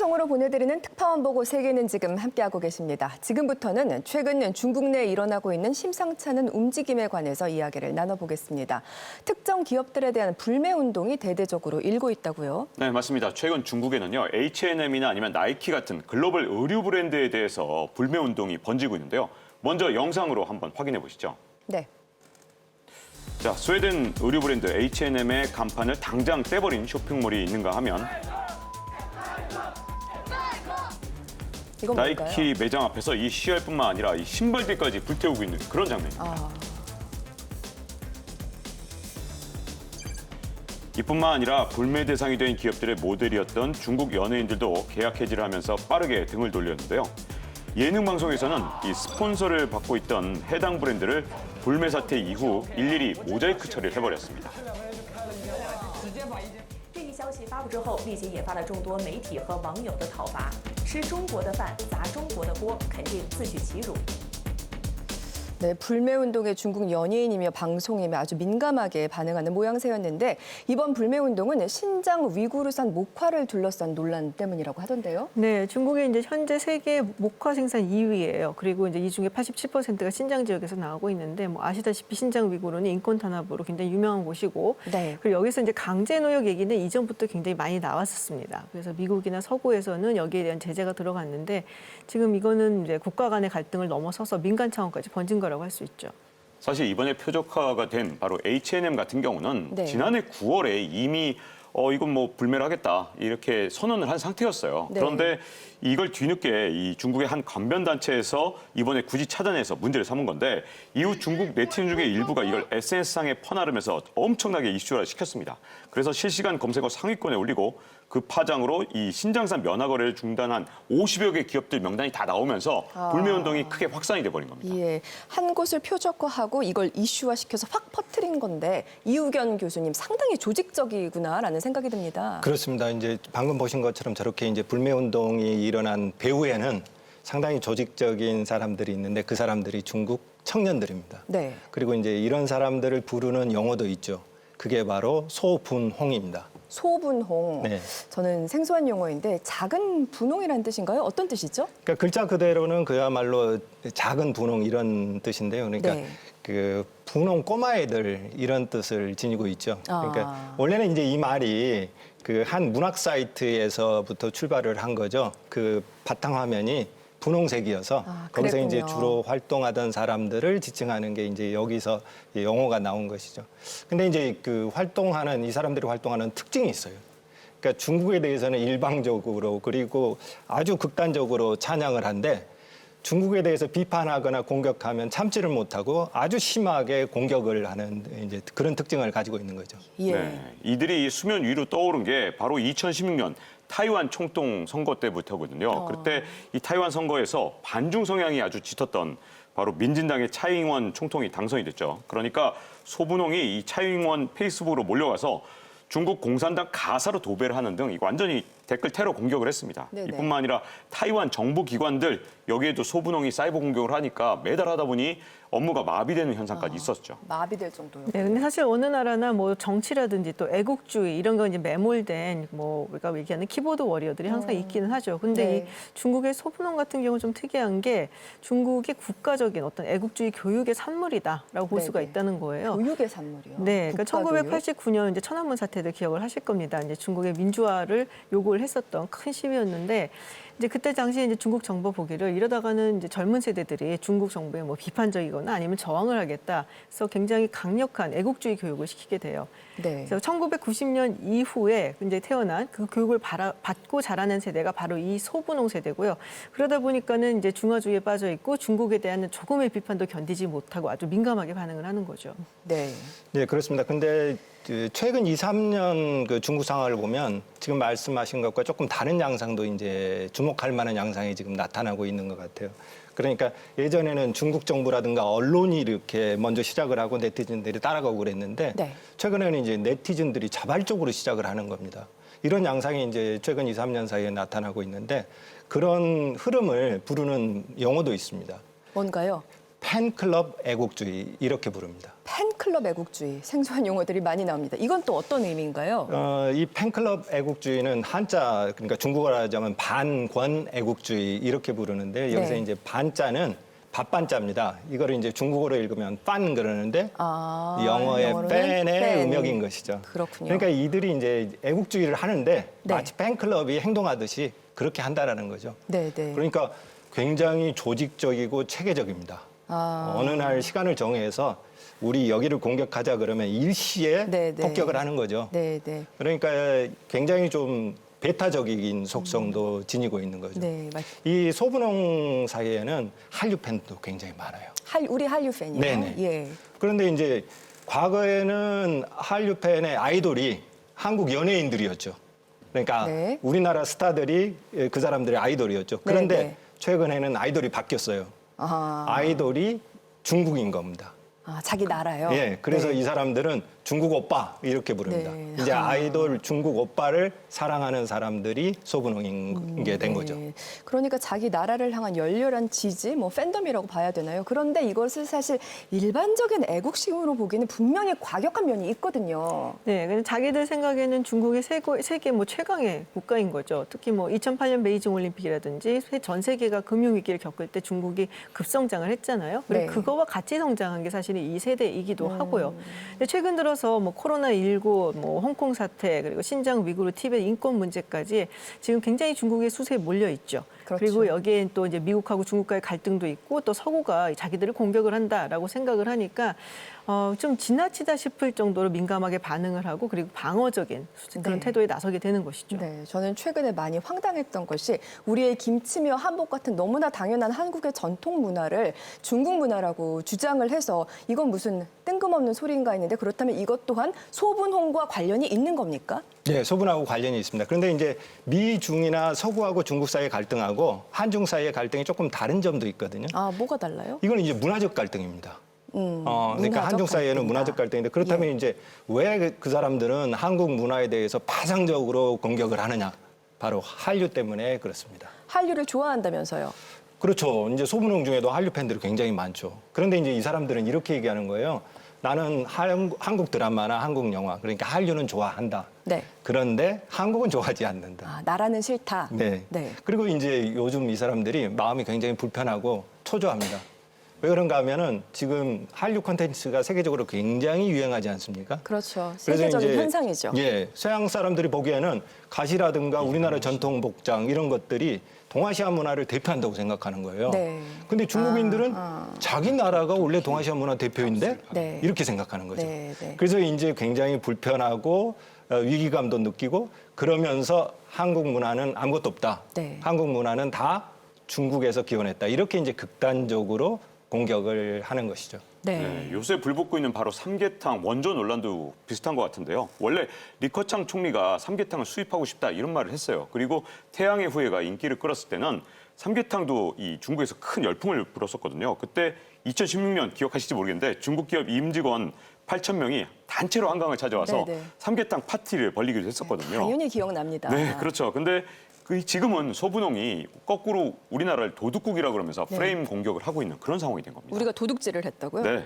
방송으로 보내드리는 특파원 보고 세계는 지금 함께하고 계십니다. 지금부터는 최근 중국 내에 일어나고 있는 심상치 않은 움직임에 관해서 이야기를 나눠보겠습니다. 특정 기업들에 대한 불매 운동이 대대적으로 일고 있다고요? 네, 맞습니다. 최근 중국에는요, H&M이나 아니면 나이키 같은 글로벌 의류 브랜드에 대해서 불매 운동이 번지고 있는데요. 먼저 영상으로 한번 확인해 보시죠. 네. 자, 스웨덴 의류 브랜드 H&M의 간판을 당장 떼버린 쇼핑몰이 있는가 하면 이건 뭘까요? 나이키 매장 앞에서 이 시알뿐만 아니라 이 신발들까지 불태우고 있는 그런 장면입니다. 이뿐만 아니라 불매 대상이 된 기업들의 모델이었던 중국 연예인들도 계약 해지를 하면서 빠르게 등을 돌렸는데요. 예능 방송에서는 이 스폰서를 받고 있던 해당 브랜드를 불매 사태 이후 일일이 모자이크 처리를 해버렸습니다. 这一消息发布之后，立即引发了众多媒体和网友的讨伐。吃中国的饭，砸中国的锅，肯定自取其辱。 네, 불매 운동에 중국 연예인이며 방송이며 아주 민감하게 반응하는 모양새였는데 이번 불매 운동은 신장 위구르산 목화를 둘러싼 논란 때문이라고 하던데요. 네, 중국이 이제 현재 세계 목화 생산 2위예요. 그리고 이제 이 중에 87%가 신장 지역에서 나오고 있는데 뭐 아시다시피 신장 위구르는 인권 탄압으로 굉장히 유명한 곳이고, 네. 그리고 여기서 이제 강제 노역 얘기는 이전부터 굉장히 많이 나왔었습니다. 그래서 미국이나 서구에서는 여기에 대한 제재가 들어갔는데 지금 이거는 이제 국가 간의 갈등을 넘어서서 민간 차원까지 번진 거라고 할 수 있죠. 사실 이번에 표적화가 된 바로 H&M 같은 경우는 네. 지난해 9월에 이미 이건 뭐 불매를 하겠다 이렇게 선언을 한 상태였어요. 네. 그런데 이걸 뒤늦게 이 중국의 한 관변 단체에서 이번에 굳이 찾아내서 문제를 삼은 건데 이후 중국 네티즌 중에 일부가 이걸 SNS상에 퍼나르면서 엄청나게 이슈화 시켰습니다. 그래서 실시간 검색어 상위권에 올리고 그 파장으로 이 신장산 면화 거래를 중단한 50여 개 기업들 명단이 다 나오면서 불매 운동이 크게 확산이 돼 버린 겁니다. 예, 한 곳을 표적화하고 이걸 이슈화시켜서 확 퍼뜨린 건데 이우견 교수님 상당히 조직적이구나라는 생각이 듭니다. 그렇습니다. 이제 방금 보신 것처럼 저렇게 이제 불매 운동이 일어난 배후에는 상당히 조직적인 사람들이 있는데 그 사람들이 중국 청년들입니다. 네. 그리고 이제 이런 사람들을 부르는 용어도 있죠. 그게 바로 소분홍입니다. 소분홍. 네. 저는 생소한 용어인데 작은 분홍이라는 뜻인가요? 어떤 뜻이죠? 그러니까 글자 그대로는 그야말로 작은 분홍 이런 뜻인데요. 그러니까 네. 그 분홍 꼬마애들 이런 뜻을 지니고 있죠. 그러니까 아. 원래는 이제 이 말이 그 한 문학 사이트에서부터 출발을 한 거죠. 그 바탕 화면이 분홍색이어서 거기서 이제 그랬군요. 주로 활동하던 사람들을 지칭하는 게 이제 여기서 용어가 나온 것이죠. 근데 이제 그 활동하는 이 사람들이 활동하는 특징이 있어요. 그러니까 중국에 대해서는 일방적으로 그리고 아주 극단적으로 찬양을 한데 중국에 대해서 비판하거나 공격하면 참지를 못하고 아주 심하게 공격을 하는 이제 그런 특징을 가지고 있는 거죠. 예. 네, 이들이 수면 위로 떠오른 게 바로 2016년 타이완 총통 선거 때부터거든요. 그때 이 타이완 선거에서 반중 성향이 아주 짙었던 바로 민진당의 차이잉원 총통이 당선이 됐죠. 그러니까 소분홍이 이 차이잉원 페이스북으로 몰려가서 중국 공산당 가사로 도배를 하는 등 완전히 댓글 테러 공격을 했습니다. 네네. 이뿐만 아니라 타이완 정부 기관들 여기에도 소분홍이 사이버 공격을 하니까 매달 하다 보니 업무가 마비되는 현상까지 있었죠. 마비될 정도요. 네, 근데 사실 어느 나라나 뭐 정치라든지 또 애국주의 이런 거 이제 매몰된 뭐 우리가 얘기하는 키보드 워리어들이 항상 있기는 하죠. 근데 네. 이 중국의 소분홍 같은 경우는 좀 특이한 게 중국의 국가적인 어떤 애국주의 교육의 산물이다라고 볼 수가 네네. 있다는 거예요. 교육의 산물이요. 네, 그러니까 국가교육? 1989년 이제 천안문 사태들 기억을 하실 겁니다. 이제 중국의 민주화를 요구를 했었던 큰 시위였는데 이제 그때 당시에 이제 중국 정부 보기를 이러다가는 이제 젊은 세대들이 중국 정부에 뭐 비판적이거나 아니면 저항을 하겠다. 그래서 굉장히 강력한 애국주의 교육을 시키게 돼요. 네. 그래서 1990년 이후에 이제 태어난 그 교육을 받고 자라는 세대가 바로 이 소분홍 세대고요. 그러다 보니까는 이제 중화주의에 빠져 있고 중국에 대한 조금의 비판도 견디지 못하고 아주 민감하게 반응을 하는 거죠. 네. 네, 그렇습니다. 근데 그 최근 2, 3년 그 중국 상황을 보면 지금 말씀하신 것과 조금 다른 양상도 이제 주목할 만한 양상이 지금 나타나고 있는 것 같아요. 그러니까 예전에는 중국 정부라든가 언론이 이렇게 먼저 시작을 하고 네티즌들이 따라가고 그랬는데 네. 최근에는 이제 네티즌들이 자발적으로 시작을 하는 겁니다. 이런 양상이 이제 최근 2, 3년 사이에 나타나고 있는데 그런 흐름을 부르는 용어도 있습니다. 뭔가요? 팬클럽 애국주의 이렇게 부릅니다. 팬클럽 애국주의 생소한 용어들이 많이 나옵니다. 이건 또 어떤 의미인가요? 이 팬클럽 애국주의는 한자, 그러니까 중국어로 하자면 반권 애국주의 이렇게 부르는데 여기서 네. 이제 반자는 밥반자입니다. 이거를 이제 중국어로 읽으면 빤 그러는데 영어의 영어로는 팬의 팬. 음역인 것이죠. 그렇군요. 그러니까 이들이 이제 애국주의를 하는데 네. 마치 팬클럽이 행동하듯이 그렇게 한다라는 거죠. 네, 네. 그러니까 굉장히 조직적이고 체계적입니다. 어느 날 시간을 정해서 우리 여기를 공격하자 그러면 일시에 네, 네. 폭격을 하는 거죠. 네, 네. 그러니까 굉장히 좀 배타적인 속성도 지니고 있는 거죠. 네, 이 소분홍 사이에는 한류 팬도 굉장히 많아요. 우리 한류 팬이요. 네네. 예. 그런데 이제 과거에는 한류 팬의 아이돌이 한국 연예인들이었죠. 그러니까 네. 우리나라 스타들이 그 사람들의 아이돌이었죠. 그런데 네네. 최근에는 아이돌이 바뀌었어요. 아이돌이 중국인 겁니다. 자기 나라요. 예, 그래서 네. 이 사람들은 중국 오빠 이렇게 부릅니다. 네. 이제 아이돌 중국 오빠를 사랑하는 사람들이 소분홍인 게 된 거죠. 네. 그러니까 자기 나라를 향한 열렬한 지지, 뭐 팬덤이라고 봐야 되나요? 그런데 이것을 사실 일반적인 애국심으로 보기에는 분명히 과격한 면이 있거든요. 네, 근데 자기들 생각에는 중국이 세계 뭐 최강의 국가인 거죠. 특히 뭐 2008년 베이징 올림픽이라든지 전 세계가 금융 위기를 겪을 때 중국이 급성장을 했잖아요. 그리고 네. 그거와 같이 성장한 게 사실 이 세대이기도 하고요. 근데 최근 들어서 뭐 코로나19, 뭐 홍콩 사태, 그리고 신장 위구르 티베트 인권 문제까지 지금 굉장히 중국의 수세에 몰려 있죠. 그렇죠. 그리고 여기에 또 이제 미국하고 중국과의 갈등도 있고 또 서구가 자기들을 공격을 한다라고 생각을 하니까 좀 지나치다 싶을 정도로 민감하게 반응을 하고 그리고 방어적인 그런 네. 태도에 나서게 되는 것이죠. 네, 저는 최근에 많이 황당했던 것이 우리의 김치며 한복 같은 너무나 당연한 한국의 전통 문화를 중국 문화라고 주장을 해서 이건 무슨 뜬금없는 소리인가 했는데 그렇다면 이것 또한 소분홍과 관련이 있는 겁니까? 네, 소분하고 관련이 있습니다. 그런데 이제 미중이나 서구하고 중국 사이의 갈등하고 한중 사이의 갈등이 조금 다른 점도 있거든요. 뭐가 달라요? 이건 이제 문화적 갈등입니다. 그러니까 문화적 한중 사이에는 갈등이다. 문화적 갈등인데 그렇다면 이제 왜 그 사람들은 한국 문화에 대해서 파상적으로 공격을 하느냐? 바로 한류 때문에 그렇습니다. 한류를 좋아한다면서요? 그렇죠. 이제 소분홍 중에도 한류 팬들이 굉장히 많죠. 그런데 이제 이 사람들은 이렇게 얘기하는 거예요. 나는 한국 드라마나 한국 영화, 그러니까 한류는 좋아한다. 네. 그런데 한국은 좋아하지 않는다. 나라는 싫다. 네. 네. 그리고 이제 요즘 이 사람들이 마음이 굉장히 불편하고 초조합니다. 왜 그런가 하면은 지금 한류 콘텐츠가 세계적으로 굉장히 유행하지 않습니까? 그렇죠. 그래서 세계적인 이제 현상이죠. 예, 서양 사람들이 보기에는 가시라든가 우리나라 전통 복장 이런 것들이 동아시아 문화를 대표한다고 생각하는 거예요. 네. 근데 중국인들은 자기 나라가 원래 동아시아 문화 대표인데 네. 이렇게 생각하는 거죠. 네, 네. 그래서 이제 굉장히 불편하고 위기감도 느끼고 그러면서 한국 문화는 아무것도 없다. 네. 한국 문화는 다 중국에서 기원했다. 이렇게 이제 극단적으로 공격을 하는 것이죠. 네. 네, 요새 불붙고 있는 바로 삼계탕 원조 논란도 비슷한 것 같은데요. 원래 리커창 총리가 삼계탕을 수입하고 싶다 이런 말을 했어요. 그리고 태양의 후예가 인기를 끌었을 때는 삼계탕도 이 중국에서 큰 열풍을 불었었거든요. 그때 2016년 기억하실지 모르겠는데 중국 기업 임직원 8,000명이 단체로 한강을 찾아와서 네, 네. 삼계탕 파티를 벌리기도 했었거든요. 당연히 기억납니다. 네, 그렇죠. 근데 지금은 소분홍이 거꾸로 우리나라를 도둑국이라 그러면서 네. 프레임 공격을 하고 있는 그런 상황이 된 겁니다. 우리가 도둑질을 했다고요? 네.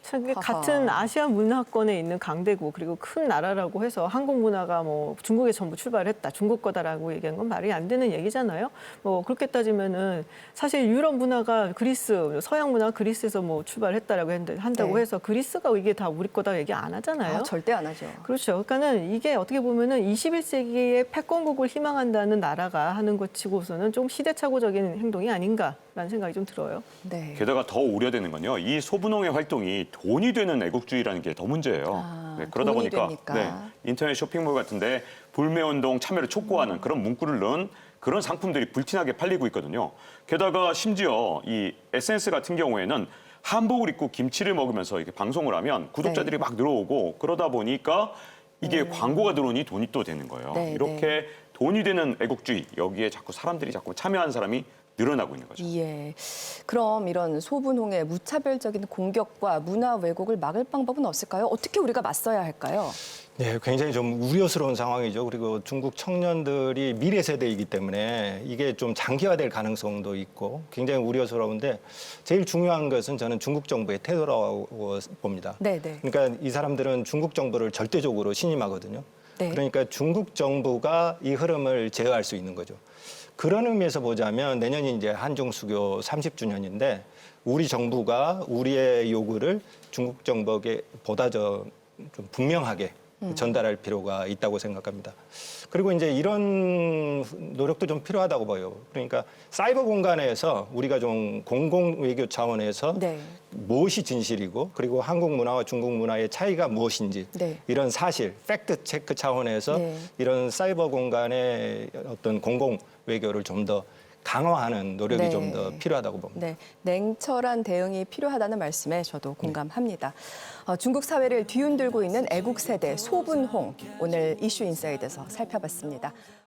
참 이게 하하. 같은 아시아 문화권에 있는 강대국 그리고 큰 나라라고 해서 한국 문화가 뭐 중국에 전부 출발했다, 중국 거다라고 얘기한 건 말이 안 되는 얘기잖아요. 뭐 그렇게 따지면은 사실 유럽 문화가 그리스, 서양 문화가 그리스에서 뭐 출발했다라고 한다고 네. 해서 그리스가 이게 다 우리 거다 얘기 안 하잖아요. 절대 안 하죠. 그렇죠. 그러니까는 이게 어떻게 보면은 21세기의 패권국을 희망한다는 나라가 하는 것 치고서는 좀 시대착오적인 행동이 아닌가라는 생각이 좀 들어요. 네. 게다가 더 우려되는 건요. 이 소분홍의 활동이 돈이 되는 애국주의라는 게 더 문제예요. 그러다 돈이 보니까 되니까. 인터넷 쇼핑몰 같은데 불매운동 참여를 촉구하는 그런 문구를 넣은 그런 상품들이 불티나게 팔리고 있거든요. 게다가 심지어 이 SNS 같은 경우에는 한복을 입고 김치를 먹으면서 이렇게 방송을 하면 구독자들이 막 늘어오고 그러다 보니까 이게 광고가 들어오니 돈이 또 되는 거예요. 네, 이렇게 돈이 되는 애국주의 여기에 자꾸 사람들이 자꾸 참여하는 사람이 늘어나고 있는 거죠. 예. 그럼 이런 소분홍의 무차별적인 공격과 문화 왜곡을 막을 방법은 없을까요? 어떻게 우리가 맞서야 할까요? 네, 굉장히 좀 우려스러운 상황이죠. 그리고 중국 청년들이 미래 세대이기 때문에 이게 좀 장기화될 가능성도 있고 굉장히 우려스러운데 제일 중요한 것은 저는 중국 정부의 태도라고 봅니다. 네네. 그러니까 이 사람들은 중국 정부를 절대적으로 신임하거든요. 네. 그러니까 중국 정부가 이 흐름을 제어할 수 있는 거죠. 그런 의미에서 보자면 내년이 이제 한중 수교 30주년인데 우리 정부가 우리의 요구를 중국 정부에게 보다 좀 분명하게 전달할 필요가 있다고 생각합니다. 그리고 이제 이런 노력도 좀 필요하다고 봐요. 그러니까 사이버 공간에서 우리가 좀 공공 외교 차원에서 네. 무엇이 진실이고 그리고 한국 문화와 중국 문화의 차이가 무엇인지 네. 이런 사실, 팩트 체크 차원에서 네. 이런 사이버 공간의 어떤 공공 외교를 좀 더 강화하는 노력이 네. 좀 더 필요하다고 봅니다. 네, 냉철한 대응이 필요하다는 말씀에 저도 공감합니다. 중국 사회를 뒤흔들고 있는 애국 세대 소분홍, 오늘 이슈 인사이드에서 살펴봤습니다.